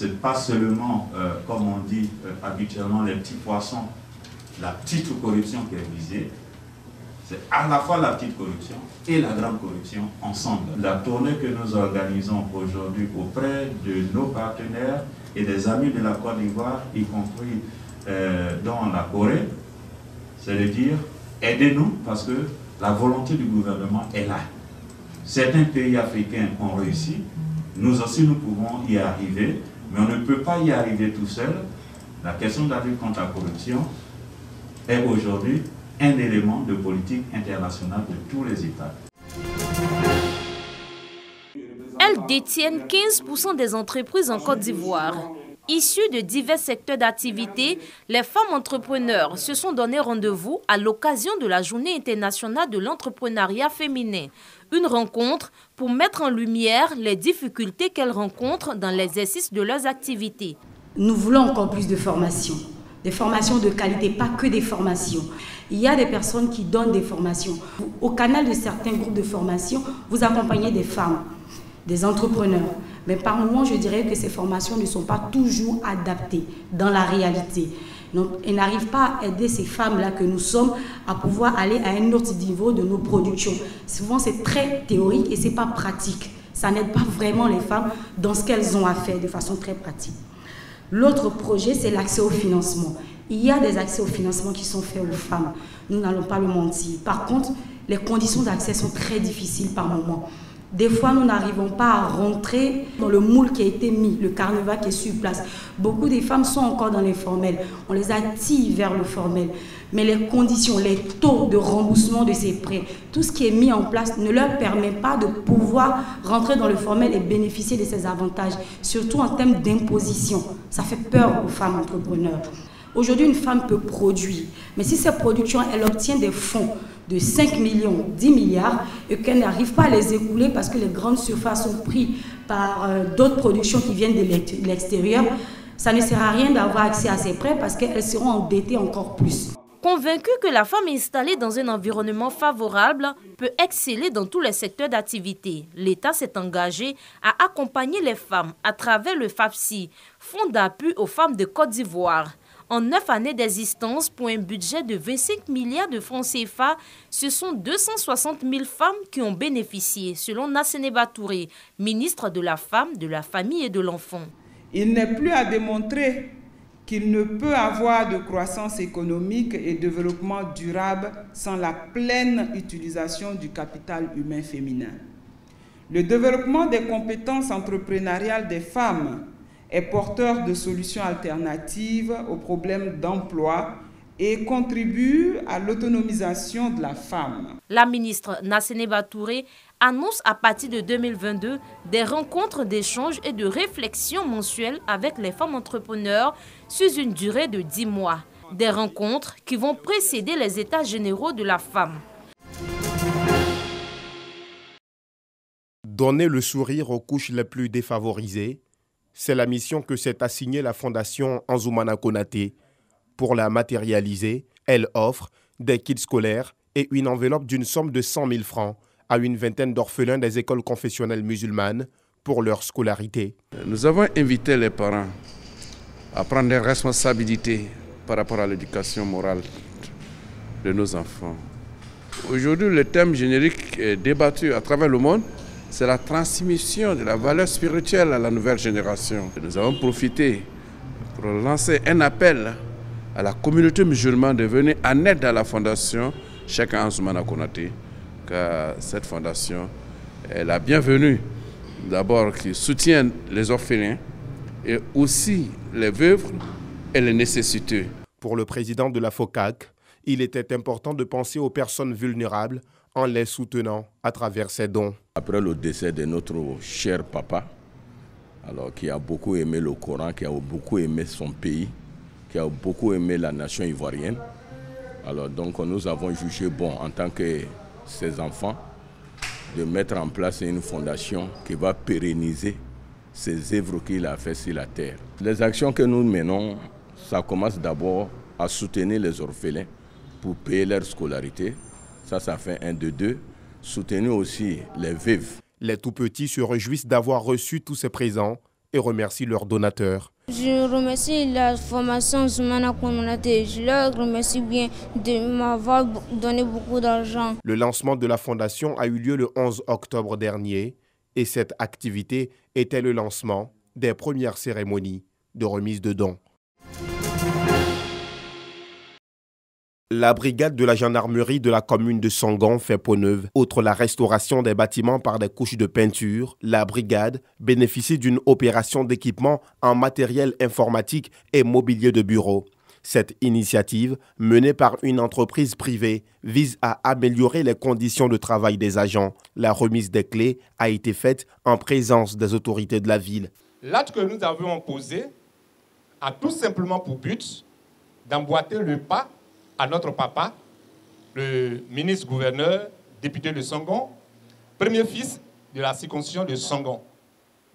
ce n'est pas seulement, comme on dit habituellement, les petits poissons, la petite corruption qui est visée. C'est à la fois la petite corruption et la grande corruption ensemble. La tournée que nous organisons aujourd'hui auprès de nos partenaires et des amis de la Côte d'Ivoire, y compris dans la Corée, c'est de dire aidez-nous parce que la volonté du gouvernement est là. Certains pays africains ont réussi, nous aussi nous pouvons y arriver, mais on ne peut pas y arriver tout seul. La question de la lutte contre la corruption est aujourd'hui un élément de politique internationale de tous les États. Elles détiennent 15% des entreprises en Côte d'Ivoire. Issues de divers secteurs d'activité, les femmes entrepreneurs se sont donné rendez-vous à l'occasion de la Journée internationale de l'entrepreneuriat féminin. Une rencontre pour mettre en lumière les difficultés qu'elles rencontrent dans l'exercice de leurs activités. Nous voulons encore plus de formations. Des formations de qualité, pas que des formations. Il y a des personnes qui donnent des formations. Au canal de certains groupes de formation, vous accompagnez des femmes, des entrepreneurs. Mais par moments, je dirais que ces formations ne sont pas toujours adaptées dans la réalité. Donc, elles n'arrivent pas à aider ces femmes-là que nous sommes à pouvoir aller à un autre niveau de nos productions. Souvent, c'est très théorique et ce n'est pas pratique. Ça n'aide pas vraiment les femmes dans ce qu'elles ont à faire de façon très pratique. L'autre projet, c'est l'accès au financement. Il y a des accès au financement qui sont faits aux femmes. Nous n'allons pas le mentir. Par contre, les conditions d'accès sont très difficiles par moments. Des fois, nous n'arrivons pas à rentrer dans le moule qui a été mis, le carnaval qui est sur place. Beaucoup des femmes sont encore dans l'informel. On les attire vers le formel. Mais les conditions, les taux de remboursement de ces prêts, tout ce qui est mis en place ne leur permet pas de pouvoir rentrer dans le formel et bénéficier de ces avantages, surtout en termes d'imposition. Ça fait peur aux femmes entrepreneurs. Aujourd'hui, une femme peut produire, mais si cette production, elle obtient des fonds de 5 millions, 10 milliards, et qu'elle n'arrive pas à les écouler parce que les grandes surfaces sont prises par d'autres productions qui viennent de l'extérieur, ça ne sert à rien d'avoir accès à ces prêts parce qu'elles seront endettées encore plus. Convaincue que la femme installée dans un environnement favorable peut exceller dans tous les secteurs d'activité, l'État s'est engagé à accompagner les femmes à travers le FAFSI, Fonds d'appui aux femmes de Côte d'Ivoire. En 9 années d'existence, pour un budget de 25 milliards de francs CFA, ce sont 260 000 femmes qui ont bénéficié, selon Nasseneba Touré, ministre de la Femme, de la Famille et de l'Enfant. Il n'est plus à démontrer qu'il ne peut avoir de croissance économique et développement durable sans la pleine utilisation du capital humain féminin. Le développement des compétences entrepreneuriales des femmes est porteur de solutions alternatives aux problèmes d'emploi et contribue à l'autonomisation de la femme. La ministre Nasseneba Touré annonce à partir de 2022 des rencontres d'échange et de réflexion mensuelles avec les femmes entrepreneurs sur une durée de 10 mois. Des rencontres qui vont précéder les états généraux de la femme. Donner le sourire aux couches les plus défavorisées, c'est la mission que s'est assignée la Fondation Anzoumana Konaté. Pour la matérialiser, elle offre des kits scolaires et une enveloppe d'une somme de 100 000 francs à une vingtaine d'orphelins des écoles confessionnelles musulmanes pour leur scolarité. Nous avons invité les parents à prendre des responsabilités par rapport à l'éducation morale de nos enfants. Aujourd'hui, le thème générique est débattu à travers le monde. C'est la transmission de la valeur spirituelle à la nouvelle génération. Nous avons profité pour lancer un appel à la communauté musulmane de venir en aide à la fondation Cheikh Anzoumana Konaté, car cette fondation est la bienvenue, d'abord qui soutient les orphelins et aussi les veuves et les nécessiteux. Pour le président de la FOCAC, il était important de penser aux personnes vulnérables en les soutenant à travers ses dons. Après le décès de notre cher papa, alors, qui a beaucoup aimé le Coran, qui a beaucoup aimé son pays, qui a beaucoup aimé la nation ivoirienne, alors donc nous avons jugé bon en tant que ses enfants de mettre en place une fondation qui va pérenniser ces œuvres qu'il a fait sur la terre. Les actions que nous menons, ça commence d'abord à soutenir les orphelins pour payer leur scolarité. Ça fait 1, 2, 2. Soutenir aussi les veuves. Les tout-petits se réjouissent d'avoir reçu tous ces présents et remercient leurs donateurs. Je remercie la formation Zoumana Communauté. Je leur remercie bien de m'avoir donné beaucoup d'argent. Le lancement de la fondation a eu lieu le 11 octobre dernier et cette activité était le lancement des premières cérémonies de remise de dons. La brigade de la gendarmerie de la commune de Sangon fait peau neuve. Outre la restauration des bâtiments par des couches de peinture, la brigade bénéficie d'une opération d'équipement en matériel informatique et mobilier de bureau. Cette initiative, menée par une entreprise privée, vise à améliorer les conditions de travail des agents. La remise des clés a été faite en présence des autorités de la ville. L'acte que nous avons posé a tout simplement pour but d'emboîter le pas à notre papa, le ministre-gouverneur, député de Sangon, premier fils de la circonscription de Sangon,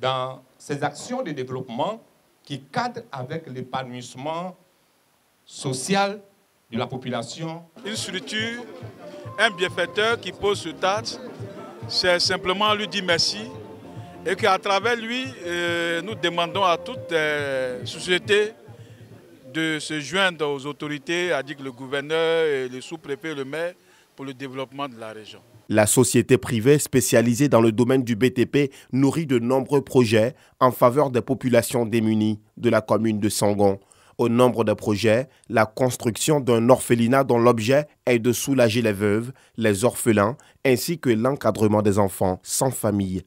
dans ses actions de développement qui cadrent avec l'épanouissement social de la population. Une structure, un bienfaiteur qui pose ce acte, c'est simplement lui dire merci et qu'à travers lui, nous demandons à toutes les sociétés de se joindre aux autorités, à dire que le gouverneur, et le sous-préfet, le maire, pour le développement de la région. La société privée spécialisée dans le domaine du BTP nourrit de nombreux projets en faveur des populations démunies de la commune de Sangon. Au nombre des projets, la construction d'un orphelinat dont l'objet est de soulager les veuves, les orphelins, ainsi que l'encadrement des enfants sans famille.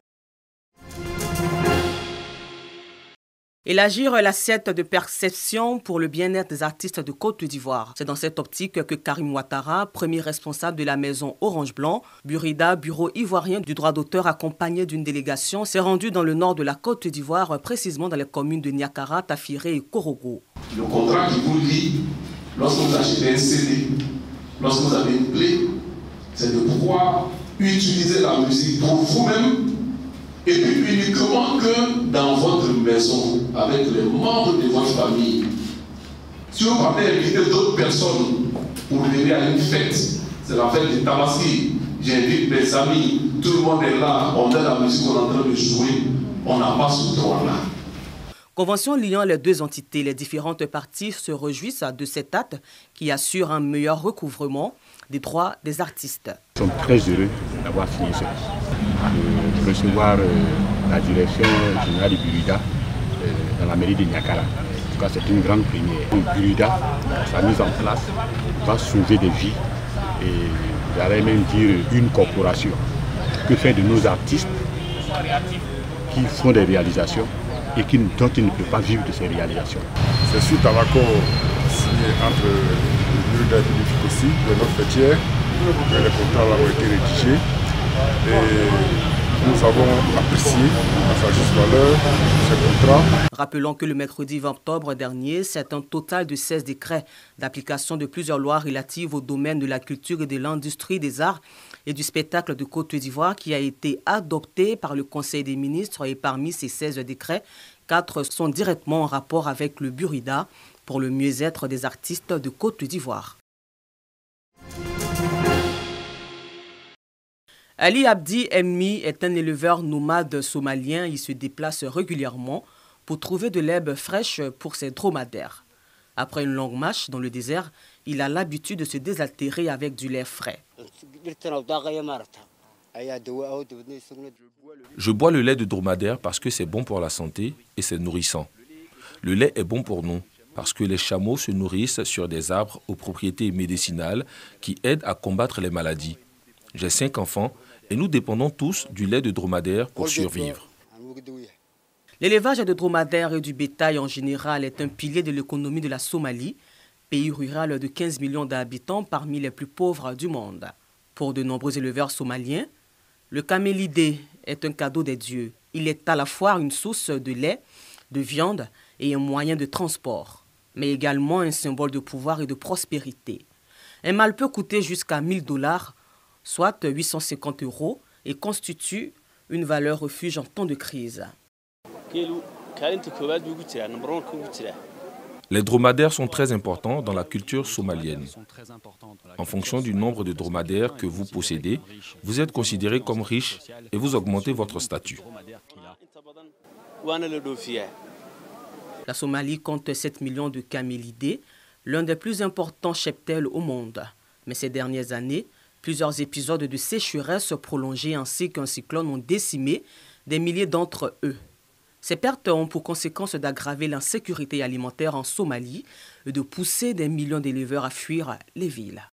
Élargir l'assiette de perception pour le bien-être des artistes de Côte d'Ivoire. C'est dans cette optique que Karim Ouattara, premier responsable de la maison Orange Blanc, Burida, bureau ivoirien du droit d'auteur accompagné d'une délégation, s'est rendu dans le nord de la Côte d'Ivoire, précisément dans les communes de Niakara, Tafiré et Korogo. Le contrat qui vous lie, lorsque vous achetez un CD, lorsque vous avez une clé, c'est de pouvoir utiliser la musique pour vous-même. Et puis uniquement que dans votre maison, avec les membres de votre famille. Si vous partez inviter d'autres personnes pour venir à une fête, c'est la fête de Tabaski, j'invite mes amis, tout le monde est là, on a la musique, on est en train de jouer, on n'a pas ce droit-là. Convention liant les deux entités, les différentes parties se réjouissent de cet acte qui assure un meilleur recouvrement des droits des artistes. Nous sommes très heureux d'avoir signé ce de recevoir la direction générale du Burida dans la mairie de Niakara. En tout cas, c'est une grande première. Le Burida, sa mise en place, va sauver des vies et j'allais même dire une corporation. Que fait de nos artistes qui font des réalisations et dont ils ne peuvent pas vivre de ces réalisations. C'est suite à l'accord signé entre le Burida et le aussi, de notre fêtière, que les contrats ont été rédigés. Et nous avons apprécié à sa juste valeur ce contrat. Rappelons que le mercredi 20 octobre dernier, c'est un total de 16 décrets d'application de plusieurs lois relatives au domaine de la culture et de l'industrie des arts et du spectacle de Côte d'Ivoire qui a été adopté par le Conseil des ministres. Et parmi ces 16 décrets, 4 sont directement en rapport avec le Burida pour le mieux-être des artistes de Côte d'Ivoire. Ali Abdi Emmi est un éleveur nomade somalien. Il se déplace régulièrement pour trouver de l'herbe fraîche pour ses dromadaires. Après une longue marche dans le désert, il a l'habitude de se désaltérer avec du lait frais. Je bois le lait de dromadaire parce que c'est bon pour la santé et c'est nourrissant. Le lait est bon pour nous parce que les chameaux se nourrissent sur des arbres aux propriétés médicinales qui aident à combattre les maladies. J'ai 5 enfants et nous dépendons tous du lait de dromadaire pour survivre. L'élevage de dromadaires et du bétail en général est un pilier de l'économie de la Somalie, pays rural de 15 millions d'habitants parmi les plus pauvres du monde. Pour de nombreux éleveurs somaliens, le camélidé est un cadeau des dieux. Il est à la fois une source de lait, de viande et un moyen de transport, mais également un symbole de pouvoir et de prospérité. Un mâle peut coûter jusqu'à $1000, soit 850 €, et constitue une valeur refuge en temps de crise. Les dromadaires sont très importants dans la culture somalienne. En fonction du nombre de dromadaires que vous possédez, vous êtes considéré comme riche et vous augmentez votre statut. La Somalie compte 7 millions de camélidés, l'un des plus importants cheptels au monde. Mais ces dernières années, plusieurs épisodes de sécheresse prolongée ainsi qu'un cyclone ont décimé des milliers d'entre eux. Ces pertes ont pour conséquence d'aggraver l'insécurité alimentaire en Somalie et de pousser des millions d'éleveurs à fuir les villes.